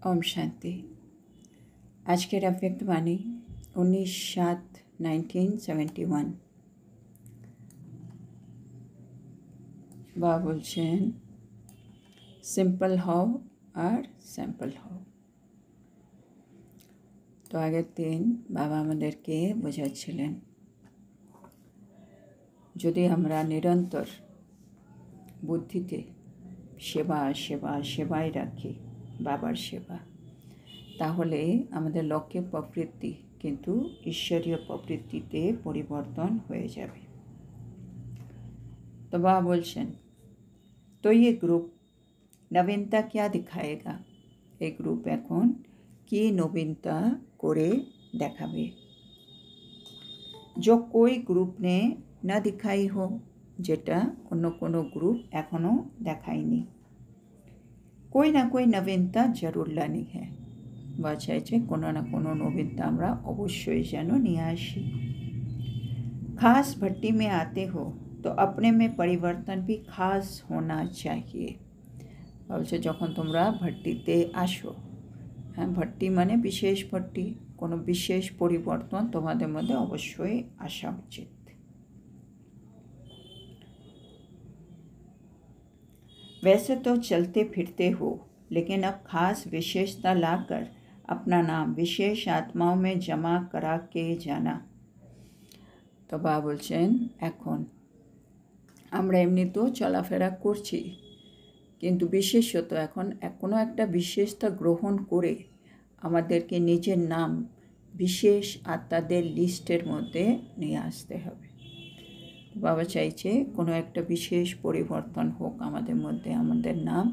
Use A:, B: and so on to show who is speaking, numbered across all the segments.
A: ओम शांति। आज के अव्यक्त वाणी 19/7/1971। बाबा বলছেন সিম্পল হও আর স্যাম্পল হও। তো আগের দিন বাবা আমাদেরকে বোঝাচ্ছিলেন যদি আমরা নিরন্তর বুদ্ধিতে সেবা সেবা সেবাই রাখি, বাবার সেবা, তাহলে আমাদের লক্ষ্যের প্রবৃত্তি কিন্তু ঈশ্বরীয় প্রবৃত্তিতে পরিবর্তন হয়ে যাবে। तो बाबा बोलছেন तो ये ग्रुप नवीनता क्या दिखाएगा। এই গ্রুপ এখন কি নবীনতা করে দেখাবে। जो कोई ग्रुप ने न दिखाई हो, যেটা অন্য কোনো গ্রুপ এখনো দেখায়নি। कोई ना कोई नवीनता जरूर लानी है। বা চাইছে কোনো না কোনো নবীনতা আমরা অবশ্যই যেন নিয়ে আসি। खास भट्टी में आते हो तो अपने में परिवर्तन भी खास होना चाहिए। বলছে যখন তোমরা ভট্টিতে আসো, হ্যাঁ, ভট্টি মানে বিশেষ ভট্টি, কোনো বিশেষ পরিবর্তন তোমাদের মধ্যে অবশ্যই আসা উচিত। वैसे तो चलते फिरते हो, लेकिन अब खास विशेषता लाकर अपना नाम विशेष आत्माओं में जमा करा के जाना। তো বাবা বলছেন এখন আমরা এমনি তো চলাফেরা করছি, কিন্তু বিশেষত এখন কোনো একটা বিশেষতা গ্রহণ করে আমাদেরকে নিজের নাম বিশেষ আত্মাদের লিস্টের মধ্যে নিয়ে আসতে হবে। বাবা চাইছে কোনো একটা বিশেষ পরিবর্তন হোক আমাদের মধ্যে, আমাদের নাম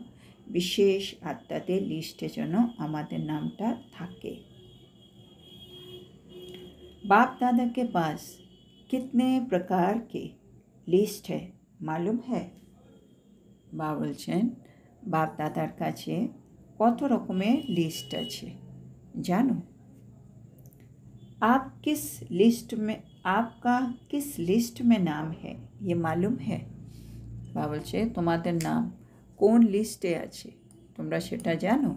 A: বিশেষ আত্মাদের লিস্টে যেন আমাদের নামটা থাকে। बाप दादा के पास कितने प्रकार के लिस्ट है मालूम है। বাবা বলছেন বাপ দাদার কাছে কত রকমের লিস্ট আছে জানো। आप किस लिस्ट में, आपका किस लिस्ट में नाम है ये मालूम है। বাবা বলছে তোমাদের নাম কোন লিস্টে আছে তোমরা সেটা জানো।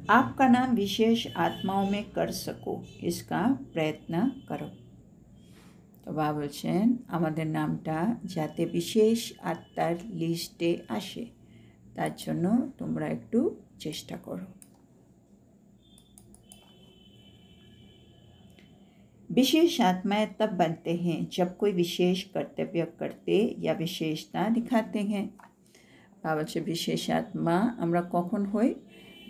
A: आपका नाम विशेष आत्माओं में कर सको, इसका प्रयत्न करो। তো বাবা বলছেন আমাদের নামটা যাতে বিশেষ আত্মার লিস্টে আসে তার জন্য তোমরা একটু চেষ্টা করো। विशेष आत्माएं तब बनते हैं जब कोई विशेष कर्तव्य करते या विशेषता दिखाते हैं। বাবা বলছে বিশেষ আত্মা আমরা কখন হই,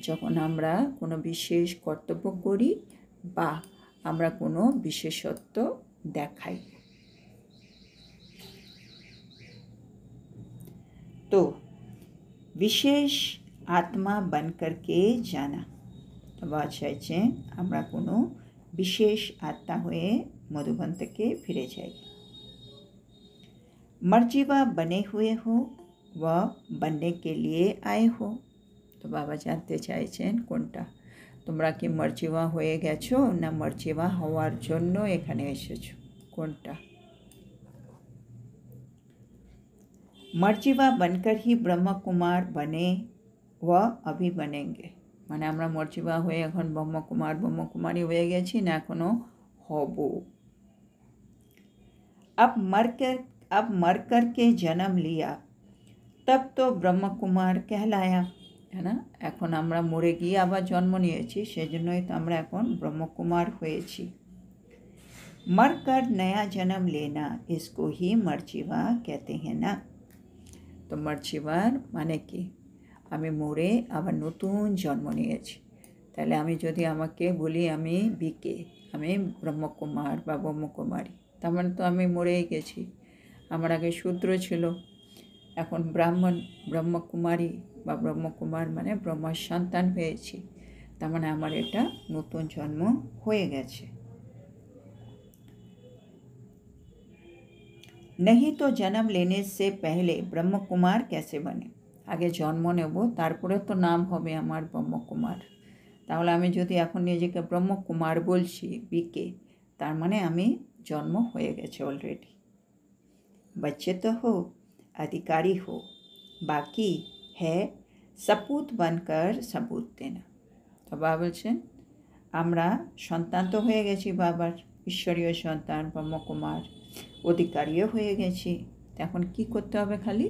A: যখন আমরা কোনো বিশেষ কর্তব্য করি বা আমরা কোনো বিশেষত্ব দেখাই। तो विशेष आत्मा बन करके जाना। तो বাবা চাইছেন আমরা কোনো বিশেষ আত্মা হয়ে মধুবন থেকে ফিরে যাই। मर्जीवा बने हुए हो व बनने के लिए आए हो। তো বাবা জানতে চাইছেন কোনটা, তোমরা কি মর্জিবা হয়ে গেছো না মর্জিবা হওয়ার জন্য এখানে এসেছো, কোনটা। मर्जीवा बनकर ही ब्रह्म कुमार बने व अभी बनेंगे। মানে আমরা মর্জিবা হয়ে এখন ব্রহ্মকুমার ব্রহ্মকুমারী হয়ে গেছি না এখনো হব। अब मर कर के जन्म लिया तब तो ब्रह्म कुमार कहलाया, है ना। এখন আমরা মরে গিয়ে আবার জন্ম নিয়েছি, সেজন্যই তো আমরা এখন ব্রহ্মকুমার হয়েছি। मर कर नया जन्म लेना, इसको ही मर्जीवा कहते हैं ना। তো মর্জিবার মানে কি, আমি মরে আবার নতুন জন্ম নিয়েছি। তাহলে আমি যদি আমাকে বলি আমি বিকে, আমি ব্রহ্মকুমার বা ব্রহ্মকুমারী, তার মানে তো আমি মরেই গেছি। আমার আগে শূদ্র ছিল, এখন ব্রাহ্মণ ব্রহ্মকুমারী বা ব্রহ্মকুমার মানে ব্রহ্মার সন্তান হয়েছি, তার মানে আমার এটা নতুন জন্ম হয়ে গেছে। नहीं तो जन्म लेने से पहले ब्रह्म कुमार कैसे बने। আগে জন্ম নেব তারপরে তো নাম হবে আমার ব্রহ্মকুমার। তাহলে আমি যদি এখন নিজেকে ব্রহ্মকুমার বলছি বিকে, তার মানে আমি জন্ম হয়ে গেছে অলরেডি। बच्चे तो हो, अधिकारी हो, বাকি হ্যাঁ সপুত बनकर सबूत देना। তো বাবা বলছেন আমরা সন্তান তো হয়ে গেছি বাবার, ঈশ্বরীয় সন্তান, ব্রহ্মকুমার অধিকারীও হয়ে গেছি। এখন কি করতে হবে? খালি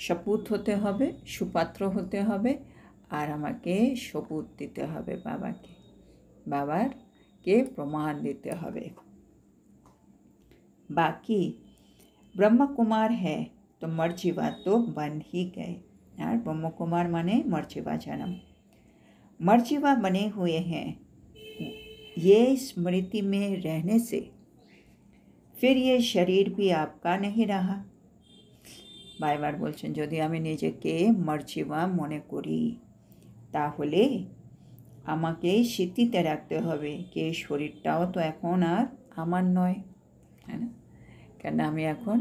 A: সপুত হতে হবে, সুপাত্র হতে হবে, আর আমাকে সপুত দিতে হবে বাবাকে প্রমাণ দিতে হবে। बाकी ब्रह्म कुमार है तो मर्जीवा तो बन ही गए। यार ब्रह्म कुमार माने मर्जीवा जन्म, मर्जीवा बने हुए हैं। ये स्मृति में रहने से फिर ये शरीर भी आपका नहीं रहा। बार बोलছেন যদি আমি নিজেকে মর্জিবা মনে করি তাহলে আমাকে স্মৃতিতে রাখতে হবে যে এই শরীরটাও তো এখন আর আমার নয়, है ना? কেন আমি এখন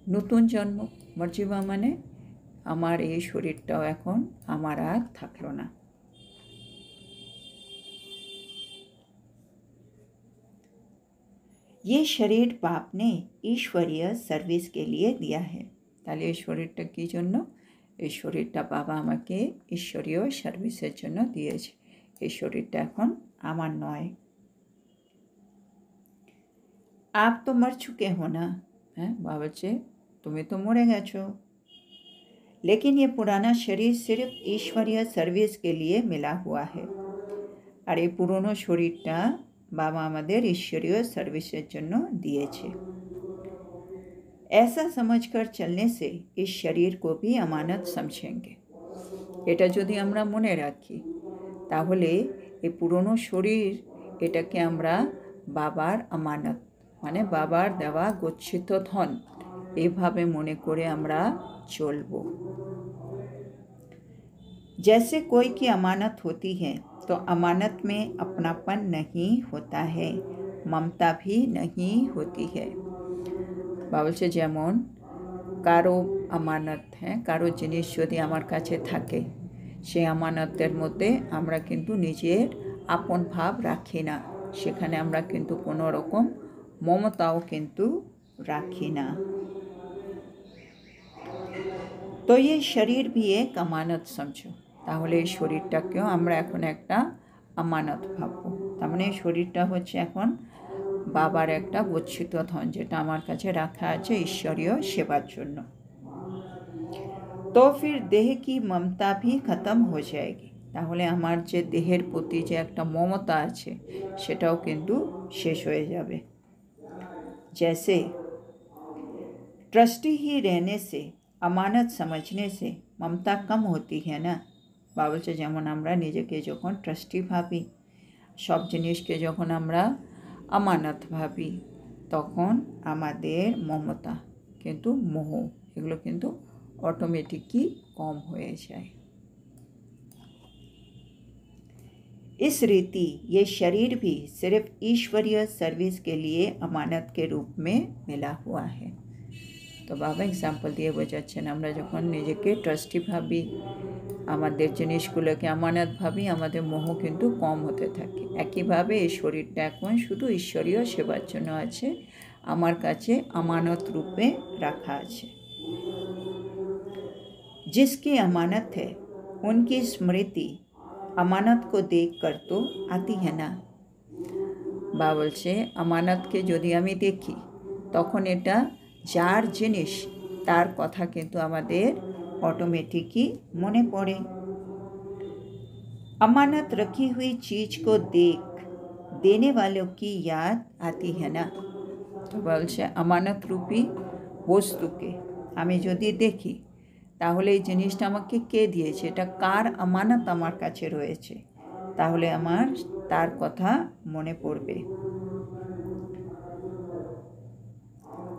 A: নতুন জন্ম, মর্জিবা মানে আমার এই শরীরটাও এখন আমার আর থাকলো না। ये शरीर बाप ने ईश्वरीय सर्विस के लिए दिया है। তাহলে এই শরীরটা কি জন্য? এই শরীরটা বাবা আমাকে ঈশ্বরীয় সার্ভিসের জন্য দিয়েছে। এই শরীরটা এখন আমার নয়। आप तो मर चुके हो ना, हैं बाबा बच्चे तुम्हें तो मरे गए, लेकिन ये पुराना शरीर सिर्फ ईश्वरीय सर्विस के लिए मिला हुआ है। और ये पुरानो शरीरटा बाबा आमादेर ईश्वरीय सर्विसेर जन्य दिएछे। ऐसा समझकर चलने से इस शरीर को भी अमानत समझेंगे। এটা যদি আমরা মনে রাখি তাহলে এই পুরনো শরীর এটাকে আমরা বাবার আমানত মানে বাবার দেওয়া গচ্ছিত ধন এইভাবে মনে করে আমরা চলব। जैसे कोई की अमानत होती है तो अमानत में अपनापन नहीं होता है, ममता भी नहीं होती है। বলছে যেমন কারো আমানত, হ্যাঁ কারো জিনিস যদি আমার কাছে থাকে সেই আমানতের মধ্যে আমরা কিন্তু নিজের আপন ভাব রাখি না, সেখানে আমরা কিন্তু কোনো রকম মমতাও কিন্তু রাখি না। তো এই শরীর भी एक আমানত समझो। তাহলে এই শরীরটাকেও আমরা এখন একটা আমানত ভাববো। তার মানে এই শরীরটা হচ্ছে এখন বাবার একটা গচ্ছিত ধন যেটা আমার কাছে রাখা আছে ঈশ্বরীয় সেবার জন্য। তো फिर देह की ममता भी खत्म हो जाएगी। তাহলে আমার যে দেহের প্রতি যে একটা মমতা আছে সেটাও কিন্তু শেষ হয়ে যাবে। जैसे ट्रस्टी ही रहने से अमानत समझने से ममता कम होती है ना। বাবা বলছে যেমন আমরা নিজেকে যখন ট্রাস্টি ভাবি, সব জিনিসকে যখন আমরা আমানত ভাবি তখন আমাদের মমতা কিন্তু মোহ এগুলো কিন্তু অটোমেটিকই কম হয়ে যায়। इस रीति ये शरीर भी सिर्फ ईश्वरीय सर्विस के लिए अमानत के रूप में मिला हुआ है। तो बाबा एग्जाम्पल दिए बोझाচ্ছেন আমরা যখন নিজেকে ট্রাস্টি ভাবি আমাদের জিনিসগুলোকে আমানত ভাবি আমাদের মোহ কিন্তু কম হতে থাকে। একইভাবে এই শরীরটা এখন শুধু ঈশ্বরীয় সেবার জন্য আছে, আমার কাছে আমানত রূপে রাখা আছে। जिसकी अमानत है उनकी स्मृति अमानत को देख कर तो आती है ना। বা বলছে আমানতকে যদি আমি দেখি তখন এটা যার জিনিস তার কথা কিন্তু আমাদের ऑटोमेटिकली मने पड़े। अमानत रखी हुई चीज को देख देने वालों की याद आती है ना। तो बोलছে अमानत रूपी বস্তুকে আমি যদি দেখি তাহলে এই জিনিসটা আমাকে কে দিয়েছে, এটা কার আমানত আমার কাছে রয়েছে, তাহলে আমার তার কথা মনে পড়বে।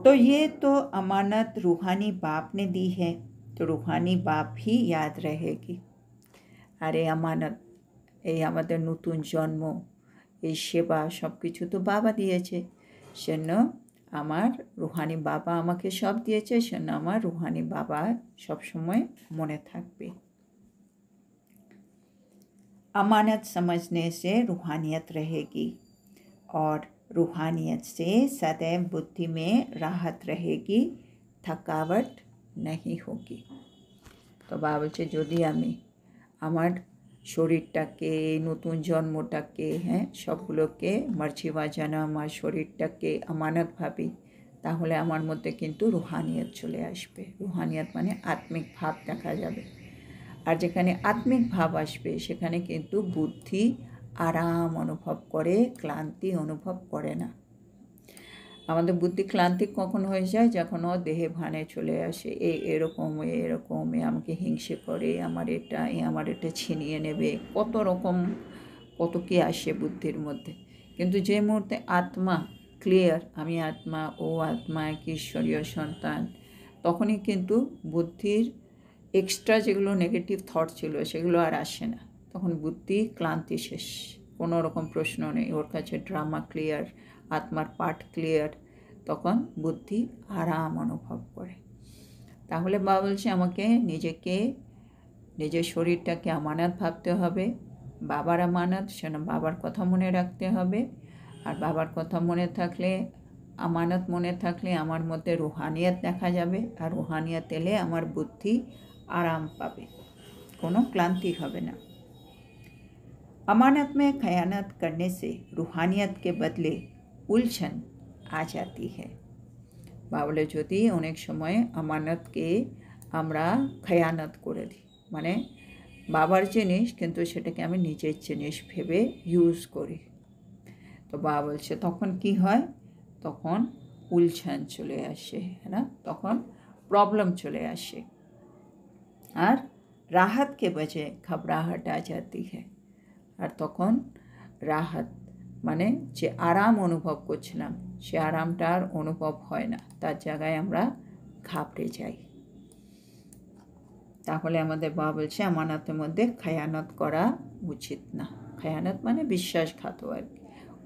A: तो ये तो अमानत रूहानी बाप ने दी है, तो रूहानी बाप ही याद रहेगी। अरे अमानत এই আমাদের নতুন জন্ম এই সেবা সব কিছু তো বাবা দিয়েছে, সেজন্য আমার রুহানি বাবা আমাকে সব দিয়েছে, সেজন্য আমার রুহানি বাবা সব সময় মনে থাকবে। अमानत समझने से रूहानियत रहेगी और रूहानियत से सदैव बुद्धि में राहत रहेगी, थकावट नहीं होगी। তো বাবা বলছে যদি আমি আমার শরীরটাকে, নতুন জন্মটাকে, হ্যাঁ, সবগুলোকে মার্জিবা জনম আর শরীরটাকে আমানত ভাবি, তাহলে আমার মধ্যে কিন্তু রুহানিয়ত চলে আসবে। রুহানিয়ত মানে আত্মিক ভাব দেখা যাবে। আর যেখানে আত্মিক ভাব আসবে সেখানে কিন্তু বুদ্ধি আরাম অনুভব করে, ক্লান্তি অনুভব করে না। আমাদের বুদ্ধি ক্লান্তি কখন হয়ে যায়? যখন ও দেহে ভানে চলে আসে, এরকম আমাকে হিংসে করে, আমার এটা ছিনিয়ে নেবে, কত কি আসে বুদ্ধির মধ্যে। কিন্তু যে মুহূর্তে আত্মা ক্লিয়ার, আমি আত্মা, ও আত্মা, এক ঈশ্বরীয় সন্তান, তখনই কিন্তু বুদ্ধির এক্সট্রা যেগুলো নেগেটিভ থট ছিল সেগুলো আর আসে না। তখন বুদ্ধি ক্লান্তি শেষ, কোনো রকম প্রশ্ন নেই, ওর কাছে ড্রামা ক্লিয়ার, আত্মার পাঠ ক্লিয়ার, তখন বুদ্ধি আরাম অনুভব করে। তাহলে বাবা বলছে আমাকে নিজের শরীরটাকে আমানত ভাবতে হবে, বাবার আমানত, সেটা বাবার কথা মনে রাখতে হবে। আর বাবার কথা মনে থাকলে, আমানত মনে থাকলে আমার মধ্যে রুহানিয়ত দেখা যাবে, আর রুহানিয়ত এলে আমার বুদ্ধি आराम पावे, कोनो क्लांति হবে না। अमानत में खयानत करने से रूहानियत के बदले उलझन आ जाती है। बावले যদি অনেক সময় আমানতকে আমরা খয়ানত করে দিই, মানে বাবার জিনিস কিন্তু সেটাকে আমি নিজের জিনিস ভেবে ইউজ করি, তো বাবা বলছে তখন কি হয়? তখন উলঝন চলে আসে, है ना, তখন প্রবলেম চলে আসে। আর রাহাত के बजाय घबराहट आ जाती है। আর তখন রাহাত মানে যে আরাম অনুভব করছিলাম সে আরামটা আর অনুভব হয় না, তার জায়গায় আমরা ঘাবড়ে যাই। তাহলে আমাদের বাবা বলছে আমানতের মধ্যে খায়ানত করা উচিত না। খায়ানত মানে বিশ্বাসঘাত আর কি,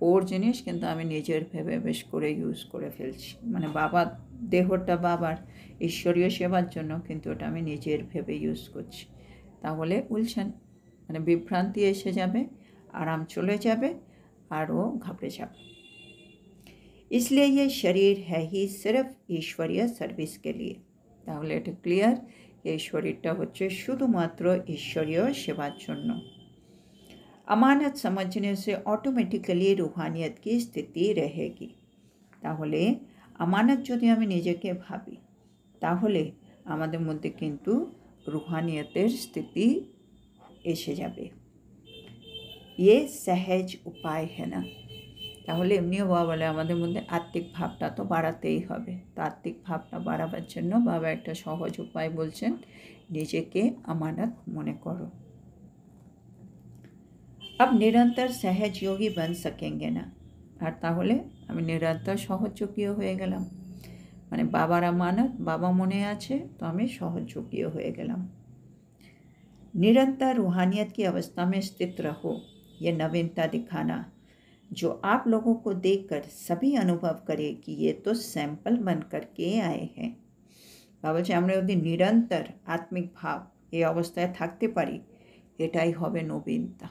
A: ওর জিনিস কিন্তু আমি নিজের ভেবে বেশ করে ইউজ করে ফেলছি, মানে বাবার দেহটা বাবার ঈশ্বরীয় সেবার জন্য, কিন্তু ওটা আমি নিজের ভেবে ইউজ করছি। তাহলে উলঝন মানে বিভ্রান্তি এসে যাবে, आराम चले जाए और वो घबरे जाए। इसलिए ये शरीर है ही सिर्फ ईश्वरीय सर्विस के लिए। তাহলে এটা ক্লিয়ার, এই শরীরটা হচ্ছে শুধুমাত্র ঈশ্বরীয় সেবার জন্য। আমানত समझने से ऑटोमेटिकली रूहानियत की स्थिति रहेगी। তাহলে আমানত যদি আমি নিজেকে ভাবি তাহলে আমাদের মধ্যে কিন্তু রুহানিয়তের স্থিতি এসে যাবে। ये सहज उपाय है ना। তাহলে এমনিও বাবা বলে আমাদের মধ্যে আত্মিক ভাবটা তো বাড়াতেই হবে, তো আত্মিক ভাবটা বাড়াবার জন্য বাবা একটা সহজ উপায় বলছেন, নিজেকে আমানত মনে করো। अब निरंतर सहज योगी बन सकेंगे ना। আর তাহলে আমি নিরন্তর সহযোগীও হয়ে গেলাম, মানে বাবার আমানত, বাবা মনে আছে তো আমি সহযোগীও হয়ে গেলাম। निरंतर रूहानियत की अवस्था में स्थित रहो, ये नवीनता दिखाना जो आप लोगों को देखकर सभी अनुभव करे कि ये तो सैंपल बन करके आए हैं। बाबा जी আমরা যদি নিরন্তর আত্মিক ভাব এই অবস্থায় থাকতে পারি, এটাই হবে নবীনতা।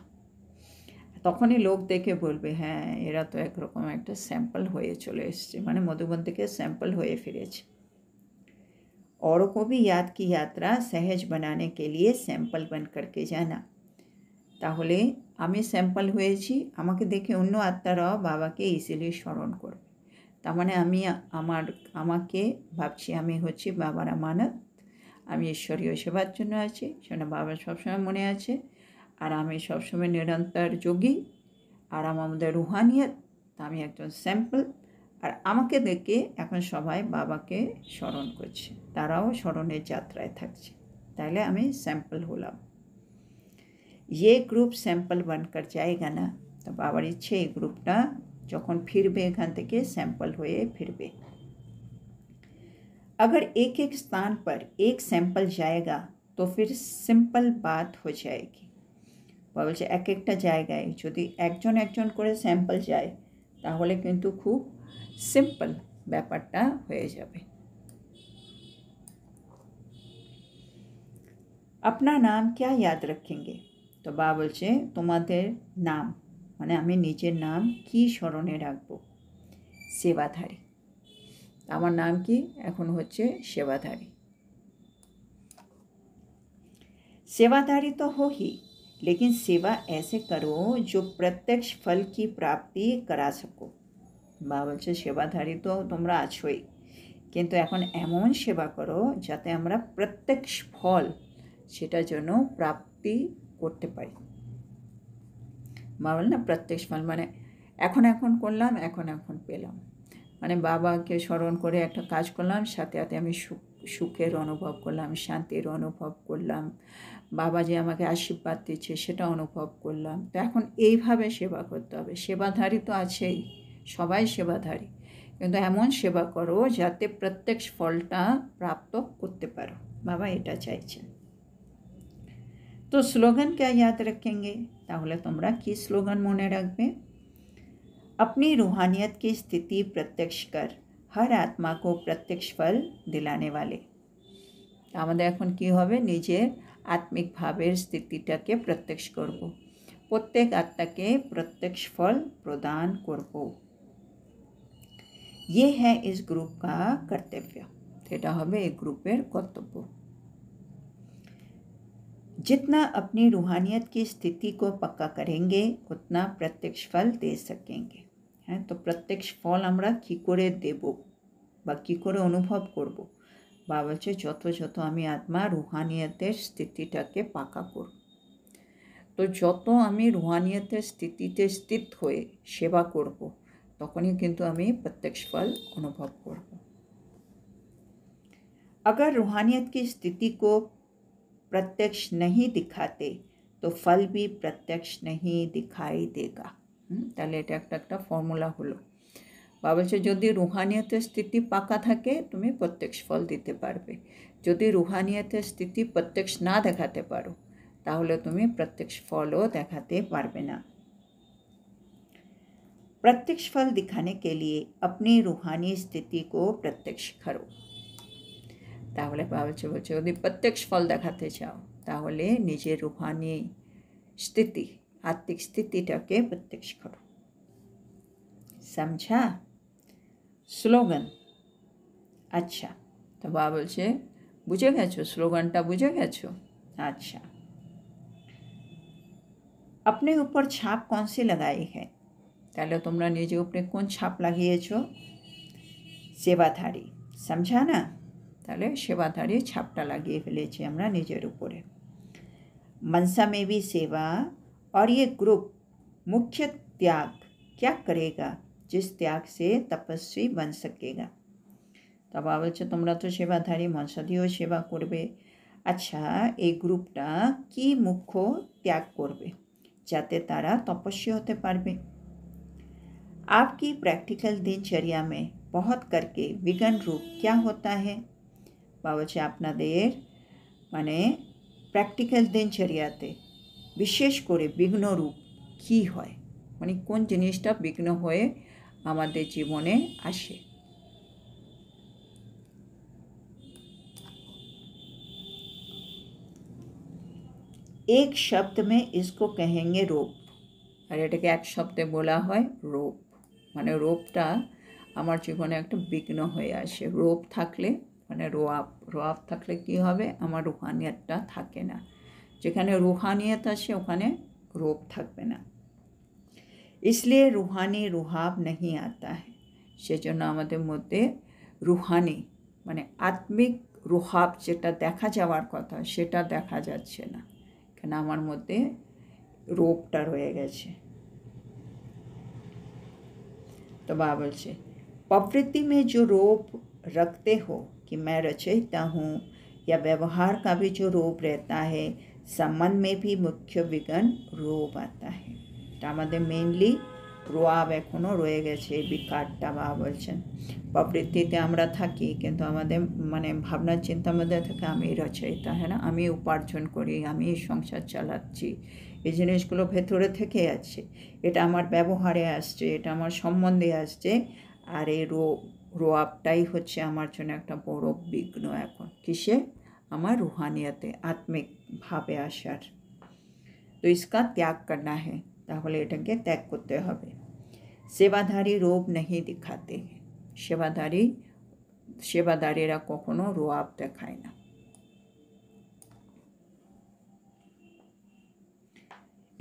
A: তখনই লোক দেখে বলবে হ্যাঁ এরা তো একরকম একটা স্যাম্পল হয়ে চলে এসছে, মানে মধুবন থেকে স্যাম্পল হয়ে ফিরেছে। औरों को भी याद की यात्रा सहज बनाने के लिए सैंपल बन करके जाना। তাহলে আমি স্যাম্পল হয়েছি, আমাকে দেখে অন্য আত্মারাও বাবাকে ইজিলি স্মরণ করবে। তার মানে আমাকে ভাবছি আমি হচ্ছি বাবার আমানত, আমি ঈশ্বরীয় সেবার জন্য আছি, সেটা বাবার সবসময় মনে আছে, আর আমি সবসময় নিরন্তর যোগী, আর আমাদের রুহানিয়ত, তা আমি একজন স্যাম্পল, আর আমাকে দেখে এখন সবাই বাবাকে স্মরণ করছে, তারাও স্মরণের যাত্রায় থাকছে, তাহলে আমি স্যাম্পল হলাম। ये ग्रुप सैंपल बनकर जाएगा ना, तो बाবার ইচ্ছে এই গ্রুপটা যখন ফিরবে এখান থেকে স্যাম্পল হয়ে ফিরবে। अगर एक एक स्थान पर एक सैंपल जाएगा तो फिर सिंपल बात हो जाएगी। বলছে এক একটা জায়গায় যদি একজন একজন করে স্যাম্পল যায় তাহলে কিন্তু খুব সিম্পল ব্যাপারটা হয়ে যাবে। अपना नाम क्या याद रखेंगे। তো বাবা বলছে তোমাদের নাম, মানে আমি নিজের নাম কি স্মরণে রাখবো? সেবাধারী। আমার নাম কি? এখন হচ্ছে সেবাধারী। सेवाधारी तो हो ही, लेकिन सेवा ऐसे करो जो प्रत्यक्ष फल की प्राप्ति करा सको। বা বলছে সেবাধারী তো তোমরা আছোই, কিন্তু এখন এমন সেবা করো যাতে আমরা প্রত্যক্ষ ফল সেটা যেন প্রাপ্তি করতে পারি। মা বলে না প্রত্যক্ষ ফল মানে এখন এখন করলাম, এখন এখন পেলাম, মানে বাবাকে স্মরণ করে একটা কাজ করলাম, সাথে সাথে আমি সুখের অনুভব করলাম, শান্তির অনুভব করলাম, বাবা যে আমাকে আশীর্বাদ দিচ্ছে সেটা অনুভব করলাম। তো এখন এইভাবে সেবা করতে হবে। সেবাধারী তো আছেই, সবাই সেবাধারী, কিন্তু এমন সেবা করো যাতে প্রত্যক্ষ ফলটা প্রাপ্ত করতে পারো। বাবা এটা চাইছেন। তো স্লোগান क्या याद रखेंगे? তাহলে তোমরা কি স্লোগান মনে রাখবে? अपनी रूहानियत की स्थिति प्रत्यक्ष कर हर आत्मा को प्रत्यक्ष फल दिलाने वाले। আমাদের এখন কি হবে? নিজের আত্মিক ভাবের স্থিতিটাকে প্রত্যক্ষ করব, প্রত্যেক আত্মাকে প্রত্যক্ষ ফল প্রদান করব। ये है इस ग्रुप का कर्तव्य। এটা হবে এই গ্রুপের কর্তব্য। जितना अपनी रूहानियत की स्थिति को पक्का करेंगे उतना प्रत्यक्ष फल दे सकेंगे। হ্যাঁ, তো প্রত্যক্ষ ফল আমরা কী করে দেব বা কী করে অনুভব করব? বা বলছে যত যত আমি আত্মা রুহানিয়তের স্থিতিটাকে পাকা করব, তো যত আমি রুহানিয়তের স্থিতিতে স্থিত হয়ে সেবা করব, তখনই কিন্তু আমি প্রত্যক্ষ ফল অনুভব করব। अगर रूहानियत की स्थिति को प्रत्यक्ष नहीं दिखाते तो फल भी प्रत्यक्ष नहीं दिखाई देगा। তাহলে এটা একটা ফর্মুলা হলো। বা বলছে যদি রুহানিয়তের স্থিতি পাকা থাকে তুমি প্রত্যক্ষ ফল দিতে পারবে, যদি রুহানিয়তের স্থিতি প্রত্যক্ষ না দেখাতে পারো তাহলে তুমি প্রত্যক্ষ ফলও দেখাতে পারবে না। प्रत्यक्ष फल दिखाने के लिए अपनी रूहानी स्थिति को प्रत्यक्ष करो। তাহলে বলছে যদি প্রত্যক্ষ ফল দেখাতে চাও তাহলে নিজের রুহানি স্থিতি, আত্মিক স্থিতিটাকে প্রত্যক্ষ করো। समझा? স্লোগান। আচ্ছা, তো বাবা বলছে বুঝে গেছো? স্লোগানটা বুঝে গেছো? अच्छा, अपने ऊपर छाप कौन सी लगाई है? তাহলে তোমরা নিজের উপরে কোন ছাপ লাগিয়েছো? সেবাধারী। समझा ना? তাহলে সেবাধারী ছাপটা লাগিয়ে ফেলেছি আমরা নিজের উপরে। मनसा में भी सेवा और ये ग्रुप मुख्य त्याग क्या करेगा जिस त्याग से तपस्वी बन सकेगा। তো বাবা বলছে তোমরা তো সেবাধারী, মনসা দিয়েও সেবা করবে। আচ্ছা, এই গ্রুপটা কি মুখ্য ত্যাগ করবে যাতে তারা তপস্বী হতে পারবে? आपकी प्रैक्टिकल दिनचर्या में बहुत करके विघ्न रूप क्या होता है? বাবা বলছে আপনাদের মানে প্র্যাকটিক্যাল দিনচর্যাতে বিশেষ করে বিঘ্ন রূপ কী হয়, মানে কোন জিনিসটা বিঘ্ন হয়ে আমাদের জীবনে আসে। एक शब्द में इसको कहेंगे रोप। আর এটাকে এক শব্দে বলা হয় রোপ। মানে রোপটা আমার জীবনে একটা বিঘ্ন হয়ে আসে। রোপ থাকলে মানে রোয়াব থাকলে কি হবে? আমার রুহানিয়তটা থাকে না। যেখানে রুহানিয়ত আসে ওখানে রোপ থাকবে না। इसलिए रूहानी रुहाब नहीं आता है। সেজন্য আমাদের মধ্যে রুহানি মানে আত্মিক রুহাব যেটা দেখা যাওয়ার কথা সেটা দেখা যাচ্ছে না, কেন আমার মধ্যে রোপটা রয়ে গেছে। तो बाबा बोलছে प्रवृत्ति में जो रोप रखते हो कि मैं रचयिता हूँ, या व्यवहार का भी जो रोप रहता है, संबंध में भी मुख्य विघ्न रोप आता है। तो আমাদের মেইনলি রোয়াব এখনও রয়ে গেছে, বিকারটা বাবা বলছেন। প্রবৃত্তিতে আমরা থাকি কিন্তু আমাদের মানে ভাবনার চিন্তার মধ্যে থাকে আমি রচয়িতা, হ্যাঁ না, আমি উপার্জন করি, আমি সংসার চালাচ্ছি, এই জিনিসগুলো ভেতরে থেকে আছে, এটা আমার ব্যবহারে আসছে, এটা আমার সম্বন্ধে আসছে। আর এই রোয়াবটাই হচ্ছে আমার জন্য একটা বড় বিঘ্ন এখন। কিসে? আমার রুহানিয়াতে আত্মিক ভাবে আসার। তো इसका त्याग करना है, তাহলে এটাকে ত্যাগ করতে হবে। সেবাধারী রোপ नहीं दिखाते। সেবাধারীরা কখনো রোয়াব দেখায় না।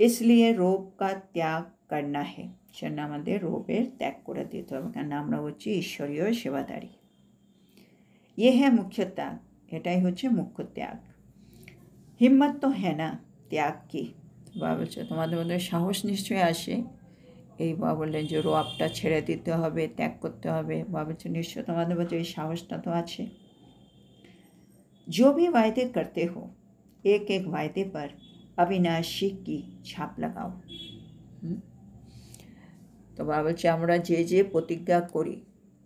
A: इसलिए রোগ का ত্যাগ करना है সেজন্য আমাদের রোগের ত্যাগ করে দিতে হবে কারণ আমরা হচ্ছি ঈশ্বরীয় সেবাদারী ये है मुख्य त्याग এটাই হচ্ছে মুখ্য ত্যাগ হিম্মত তো হ্যাঁ না ত্যাগ কি বাবা বলছে তোমাদের মধ্যে সাহস নিশ্চয়ই আসে এই বাবা বললেন যে রোয়াবটা ছেড়ে দিতে হবে ত্যাগ করতে হবে বাবা বলছে নিশ্চয় তোমাদের মধ্যে এই সাহসটা তো আছে जो भी वायदे करते हो एक एक वायदे पर अविनाशी की छाप लगाओ তো বাবা বলছে আমরা যে যে প্রতিজ্ঞা করি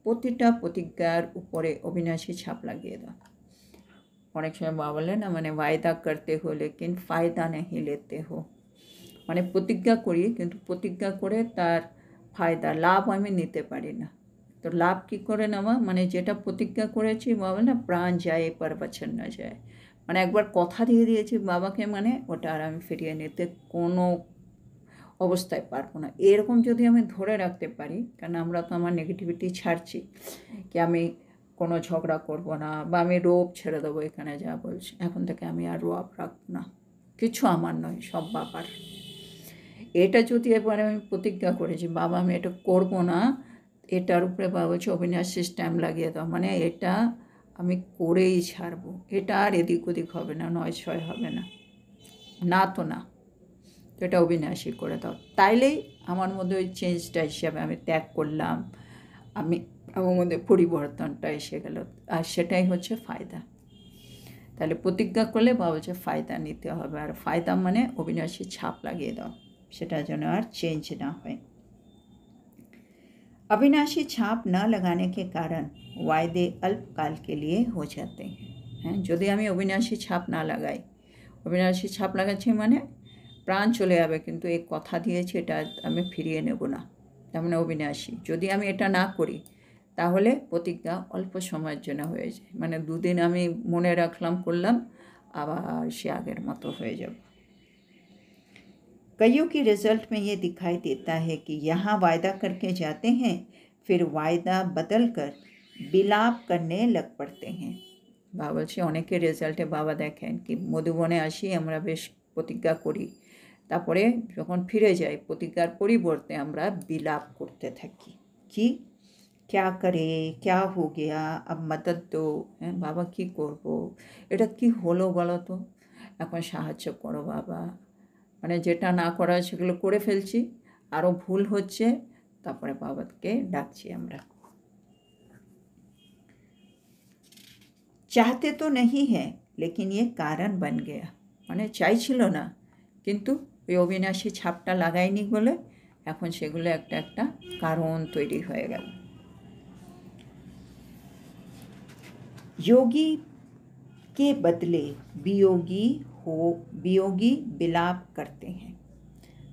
A: প্রতিটা প্রতিজ্ঞার উপরে অবিনাশী ছাপ লাগিয়ে দাও অনেক সময় বাবা বলে না মানে वायदा करते हो लेकिन फ़ायदा नहीं लेते हो মানে প্রতিজ্ঞা করি কিন্তু প্রতিজ্ঞা করে তার ফায়দা লাভ আমি নিতে পারি না তো লাভ কী করে নেওয়া মানে যেটা প্রতিজ্ঞা করেছি বাবা না প্রাণ যায় পর বচন না যায় মানে একবার কথা দিয়ে দিয়েছি বাবাকে মানে ওটা আর আমি ফিরিয়ে নিতে কোনো অবস্থায় পারবো না এরকম যদি আমি ধরে রাখতে পারি কারণ আমরা তো আমার নেগেটিভিটি ছাড়ছি কি আমি কোনো ঝগড়া করব না বা আমি রোব ছেড়ে দেবো এখানে যা বলছি এখন থেকে আমি আর রোব রাখব না কিছু আমার নয় সব বাবার এটা যদি এবার আমি প্রতিজ্ঞা করেছি বাবা আমি এটা করব না এটার উপরে বাবা বলছে অবিনাশী স্ট্যাম্প লাগিয়ে দাও মানে এটা আমি করেই ছাড়বো এটা আর এদিক ওদিক হবে না নয় ছয় হবে না না তো না তো এটা অবিনাশী করে দাও তাইলেই আমার মধ্যে ওই চেঞ্জটা হিসাবে আমি ত্যাগ করলাম আমি আমার মধ্যে পরিবর্তনটা এসে গেল আর সেটাই হচ্ছে ফায়দা তাহলে প্রতিজ্ঞা করলে বাবা বলছে ফায়দা নিতে হবে আর ফায়দা মানে অবিনাশী ছাপ লাগিয়ে দাও সেটার জন্য আর চেঞ্জ না হয় अविनाशी छाप न लगाने के कारण वायदे अल्पकाल के लिए हो जाते हैं যদি আমি অবিনাশী ছাপ না লাগাই অবিনাশী ছাপ লাগাচ্ছি মানে প্রাণ চলে যাবে কিন্তু এই কথা দিয়েছি এটা আমি ফিরিয়ে নেব না তার মানে অবিনাশী যদি আমি এটা না করি তাহলে প্রতিজ্ঞা অল্প সময়ের জন্য হয়ে যায় মানে দুদিন আমি মনে রাখলাম করলাম আবার সে আগের মতো হয়ে যাবে कईयों की रिजल्ट में ये दिखाई देता है कि यहाँ वायदा करके जाते हैं फिर वायदा बदल कर বিলাপ करने लग पड़ते हैं বাবা বলছে অনেকের রেজাল্টে বাবা দেখেন কি মধুবনে আসি আমরা বেশ প্রতিজ্ঞা করি তারপরে যখন ফিরে যাই প্রতিজ্ঞার পরিবর্তে আমরা বিলাপ করতে থাকি কি क्या करे क्या हो गया अब मदद दो হ্যাঁ বাবা কি করব এটা কি হলো বলো তো এখন সাহায্য করো বাবা মানে যেটা না করা সেগুলো করে ফেলছি আরও ভুল হচ্ছে তারপরে বাবাকে ডাকছি আমরা चाहते तो नहीं है लेकिन ये कारण बन गया মানে চাইছিল না কিন্তু ওই অবিনাশী ছাপটা লাগাইনি বলে এখন সেগুলো একটা একটা কারণ তৈরি হয়ে গেল योगी के बदले বিয়োগী বিলাপ करते हैं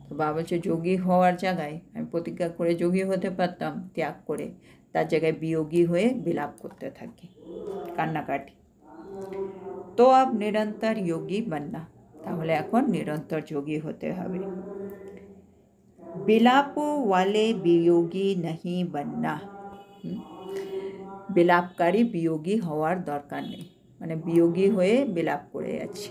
A: তো বাবা বলছে যোগী হওয়ার জায়গায় আমি প্রতিজ্ঞা করে যোগী হতে পারতাম ত্যাগ করে তার জায়গায় বিয়োগী হয়ে বিলাপ করতে থাকি কান্নাকাটি তো আব নিরন্তর যোগী बनना তাহলে এখন নিরন্তর যোগী হতে হবে বিলাপো वाले বিয়োগী नहीं बनना বিলাপকারী বিয়োগী হওয়ার দরকার নেই মানে বিয়োগী হয়ে বিলাপ করে যাচ্ছে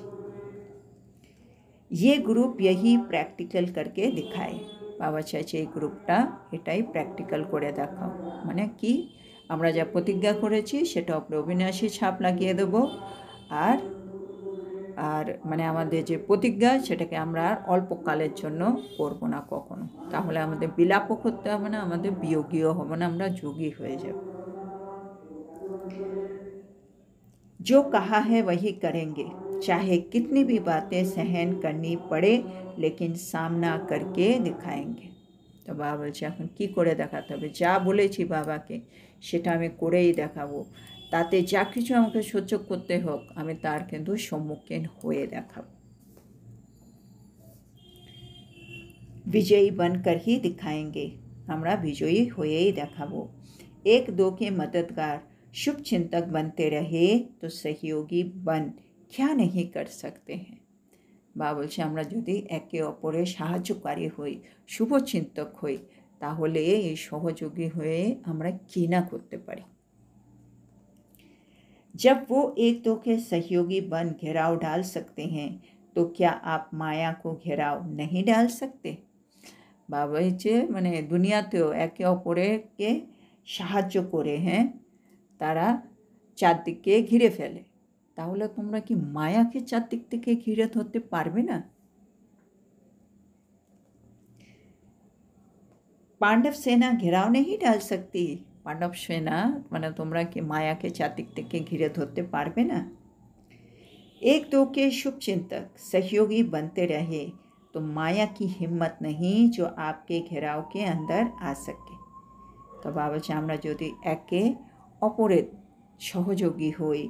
A: ये ग्रुप यही प्रैक्टिकल करके दिखाए বাবা চাইছে এই গ্রুপটা এটাই প্র্যাকটিক্যাল করে দেখাও মানে কি আমরা যা প্রতিজ্ঞা করেছি সেটা উপরে অবিনাশী ছাপ লাগিয়ে দেবো আর আর মানে আমাদের যে প্রতিজ্ঞা সেটাকে আমরা আর অল্পকালের জন্য করব না কখনো তাহলে আমাদের বিলাপও করতে হবে না আমাদের বিয়োগীও হবে না আমরা যোগী হয়ে যাব जो कहा है वही करेंगे चाहे कितनी भी बातें सहन करनी पड़े लेकिन सामना करके दिखाएंगे তো বাবা বলছে এখন কী করে দেখাতে হবে যা বলেছি বাবাকে সেটা আমি করেই দেখাবো তাতে যা কিছু আমাকে সহ্য করতে হোক আমি তার কিন্তু সম্মুখীন হয়ে দেখাবো विजयी बनकर ही दिखाएंगे আমরা বিজয়ী হয়েই দেখাবো एक दो के मददगार शुभ चिंतक बनते रहे तो सहयोगी बन क्या नहीं कर सकते हैं বা বলছে আমরা যদি একে অপরের সাহায্যকারী হই শুভ চিন্তক হই তাহলে এই সহযোগী হয়ে আমরা কি না করতে পারি जब वो एक दो के सहयोगी बन घेराव डाल सकते हैं तो क्या आप माया को घेराव नहीं डाल सकते? বাবা হচ্ছে মানে দুনিয়াতেও একে অপরকে সাহায্য করে, হ্যাঁ, তারা চারদিকে ঘিরে ফেলে। তাহলে তোমরা কি মায়াকে চারদিক থেকে ঘিরে ধরতে পারবে না? पांडव सेना घेराव नहीं डाल सकती। पांडव सेना মানে তোমরা কি মায়াকে চারদিক থেকে ঘিরে ধরতে পারবে না? एक दो के शुभ चिंतक सहयोगी बनते रहे तो माया की हिम्मत नहीं जो आपके घेराव के अंदर आ सके। তো বাবা বলছে আমরা যদি একে অপরের সহযোগী হই,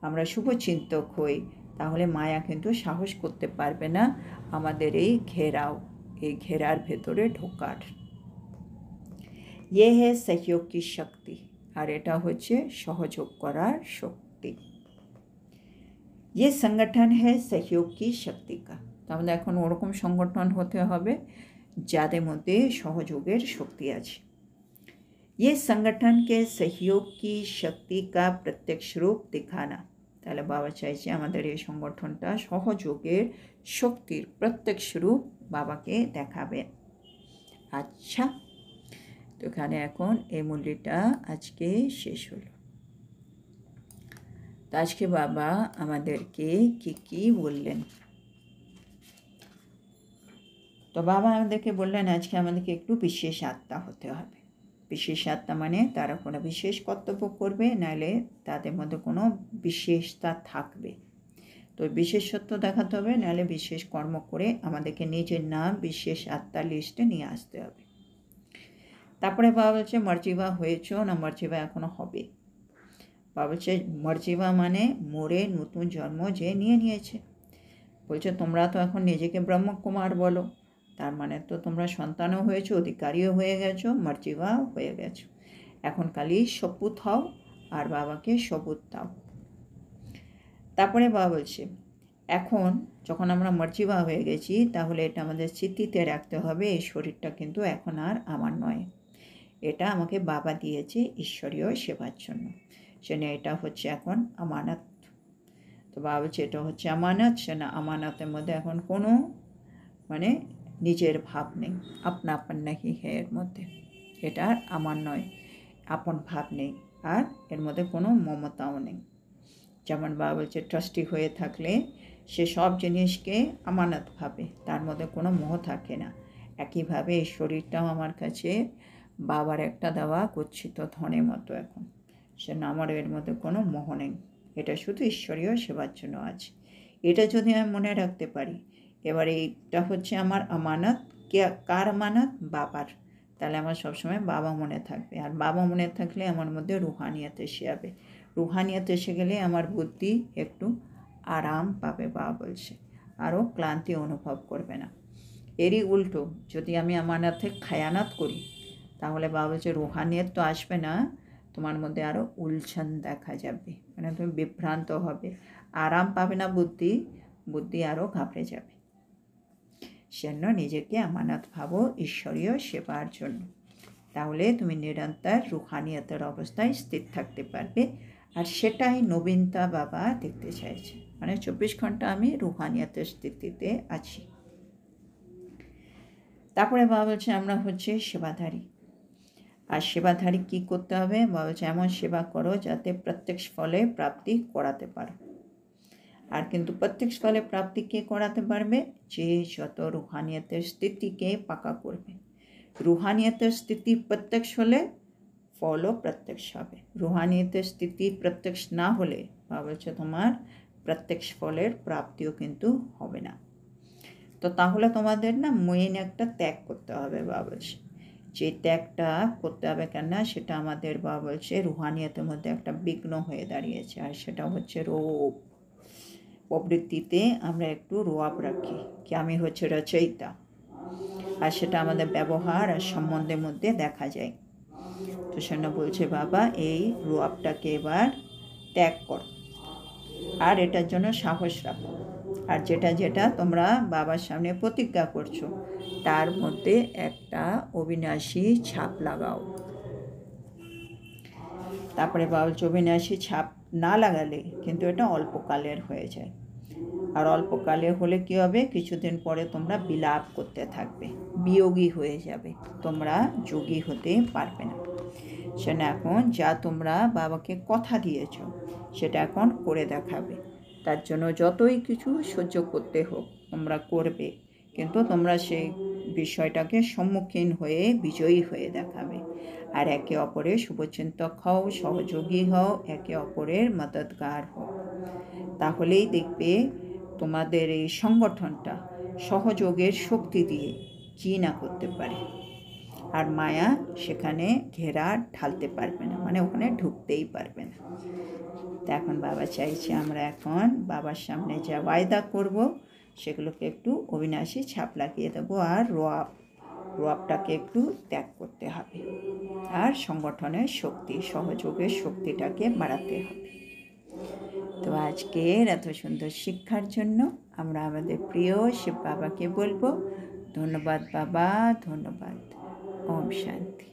A: আমরা শুভচিন্তক হই, তাহলে মায়া কিন্তু সাহস করতে পারবে না আমাদের এই ঘেরার ভেতরে ঢোকার। ये है सहयोग की शक्ति, আর এটা হচ্ছে সহযোগ করার শক্তি। ये संगठन है सहयोग की शक्ति का। তো আমাদের এখন ওরকম সংগঠন হতে হবে যাদের মধ্যে সহযোগের শক্তি আছে। ये संगठन के सहयोग की शक्ति का प्रत्यक्ष रूप दिखाना। তাহলে বাবা চাইছে আমাদের এই সংগঠনটা সহযোগের শক্তির প্রত্যক্ষ রূপ বাবাকে দেখাবেন। আচ্ছা, তো এখানে এখন এই মূল্যটা আজকে শেষ হলো। তো আজকে বাবা আমাদেরকে কি বললেন? তো বাবা আমাদেরকে বললেন আজকে আমাদেরকে একটু বিশেষ আত্মা হতে হবে। বিশেষ আত্মা মানে তারা কোনো বিশেষ কর্তব্য করবে, নাহলে তাদের মধ্যে কোনো বিশেষতা থাকবে। তো বিশেষত্ব দেখাতে হবে, নাহলে বিশেষ কর্ম করে আমাদেরকে নিজের নাম বিশেষ আত্মার লিস্টে নিয়ে আসতে হবে। তারপরে বাবা বলছে মর্জিবা হয়েছ না মর্জিবা এখনো হবে। বাবা বলছে মর্জিবা মানে মরে নতুন জন্ম যে নিয়েছে। বলছে তোমরা তো এখন নিজেকে ব্রহ্মকুমার বলো, তার মানে তো তোমরা সন্তানও হয়েছো, অধিকারীও হয়ে গেছো, মর্জিবাও হয়ে গেছো। এখন খালি শপথ হও আর বাবাকে শপথ দাও। তারপরে বাবা বলছে এখন যখন আমরা মর্জিবা হয়ে গেছি, তাহলে এটা আমাদের স্মৃতিতে রাখতে হবে এই শরীরটা কিন্তু এখন আর আমার নয়, এটা আমাকে বাবা দিয়েছে ঈশ্বরীয় সেবার জন্য। সেটা এটা হচ্ছে এখন আমানত। তো বাবা বলছে এটা হচ্ছে আমানত, সেটা আমানতের মধ্যে এখন কোনো মানে নিজের ভাব নেই, আপন নাকি হে এর মধ্যে, এটা আমার নয়, আপন ভাব নেই, আর এর মধ্যে কোনো মমতাও নেই। যেমন বাবা বলছে ট্রাস্টি হয়ে থাকলে সে সব জিনিসকে আমানত ভাবে, তার মধ্যে কোনো মোহ থাকে না। একইভাবে এই শরীরটাও আমার কাছে বাবার একটা দেওয়া গচ্ছিত ধনের মতো এখন, সে আমার এর মধ্যে কোনো মোহ নেই, এটা শুধু ঈশ্বরীয় সেবার জন্য আছে। এটা যদি আমি মনে রাখতে পারি, এবার এইটা হচ্ছে আমার আমানত। কার আমানত? বাবার। তাহলে আমার সবসময় বাবা মনে থাকবে, আর বাবা মনে থাকলে আমার মধ্যে রুহানিয়ত এসে যাবে। রুহানিয়ত এসে গেলে আমার বুদ্ধি একটু আরাম পাবে, বাবা বলছে, আরও ক্লান্তি অনুভব করবে না। এরই উল্টো যদি আমি আমানতে খায়ানত করি, তাহলে বাবা বলছে রুহানিয়ত তো আসবে না, তোমার মধ্যে আরও উলঝন দেখা যাবে, মানে তুমি বিভ্রান্ত হবে, আরাম পাবে না, বুদ্ধি আরও ঘাবড়ে যাবে। সেজন্য নিজেকে আমানত ভাবো ঈশ্বরীয় সেবার জন্য, তাহলে তুমি নিরন্তর রুহানিয়তের অবস্থায় স্থির থাকতে পারবে। আর সেটাই নবীনতা বাবা দেখতে চাইছে, মানে 24 ঘন্টা আমি রুহানিয়তের স্থিতিতে আছি। তারপরে বাবা বলছে আমরা হচ্ছে সেবাধারী। আর সেবাধারী কী করতে হবে? বাবা বলছে এমন সেবা করো যাতে প্রত্যক্ষ ফলে প্রাপ্তি করাতে পারো। আর কিন্তু প্রত্যক্ষ ফলে প্রাপ্তি কে করাতে পারবে? যে যত রুহানিয়তের স্থিতিকে পাকা করবে। রুহানিয়তের স্থিতি প্রত্যক্ষ হলে ফলও প্রত্যক্ষ হবে। রুহানিয়তের স্থিতি প্রত্যক্ষ না হলে বাবা বলছে তোমার প্রত্যক্ষ ফলের প্রাপ্তিও কিন্তু হবে না। তো তাহলে তোমাদের না মেইন একটা ত্যাগ করতে হবে বাবা বলছে। যে ত্যাগটা করতে হবে কেন, সেটা আমাদের বাবা বলছে রুহানিয়তের মধ্যে একটা বিঘ্ন হয়ে দাঁড়িয়েছে, আর সেটা হচ্ছে রোগ। প্রবৃত্তিতে আমরা একটু রোয়াব রাখি কি আমি হচ্ছে রচয়িতা, আর সেটা আমাদের ব্যবহার আর সম্বন্ধের মধ্যে দেখা যায়। তো সেটা বলছে বাবা এই রোয়াবটাকে এবার ত্যাগ করো, আর এটার জন্য সাহস রাখো। আর যেটা তোমরা বাবার সামনে প্রতিজ্ঞা করছো তার মধ্যে একটা অবিনাশী ছাপ লাগাও। তারপরে বাবা বলছে অবিনাশী ছাপ না লাগালে কিন্তু এটা অল্পকালের হয়ে যায়। আর অল্পকালে হলে কী হবে, কিছুদিন পরে তোমরা বিলাপ করতে থাকবে, বিয়োগী হয়ে যাবে, তোমরা যোগী হতে পারবে না। সেটা এখন যা তোমরা বাবাকে কথা দিয়েছ সেটা এখন করে দেখাবে। তার জন্য যতই কিছু সহ্য করতে হোক তোমরা করবে, কিন্তু তোমরা সেই বিষয়টাকে সম্মুখীন হয়ে বিজয়ী হয়ে দেখাবে। আর একে অপরের শুভচিন্তক হও, সহযোগী হও, একে অপরের মদতগার হও। তাহলেই দেখবে তোমাদের এই সংগঠনটা সহযোগের শক্তি দিয়ে কি না করতে পারে। আর মায়া সেখানে ঘেরা ঢালতে পারবে না, মানে ওখানে ঢুকতেই পারবে না। তো এখন বাবা চাইছে আমরা এখন বাবার সামনে যা ওয়াদা করব সেগুলোকে একটু অবিনাশী ছাপ লাগিয়ে দেবো, আর রোয়াবটাকে একটু ত্যাগ করতে হবে, আর সংগঠনের শক্তি, সহযোগের শক্তিটাকে বাড়াতে হবে। তো আজকের এত সুন্দর শিক্ষার জন্য আমরা আমাদের প্রিয় শিব বাবাকে বলবো ধন্যবাদ বাবা, ধন্যবাদ। ওম শান্তি।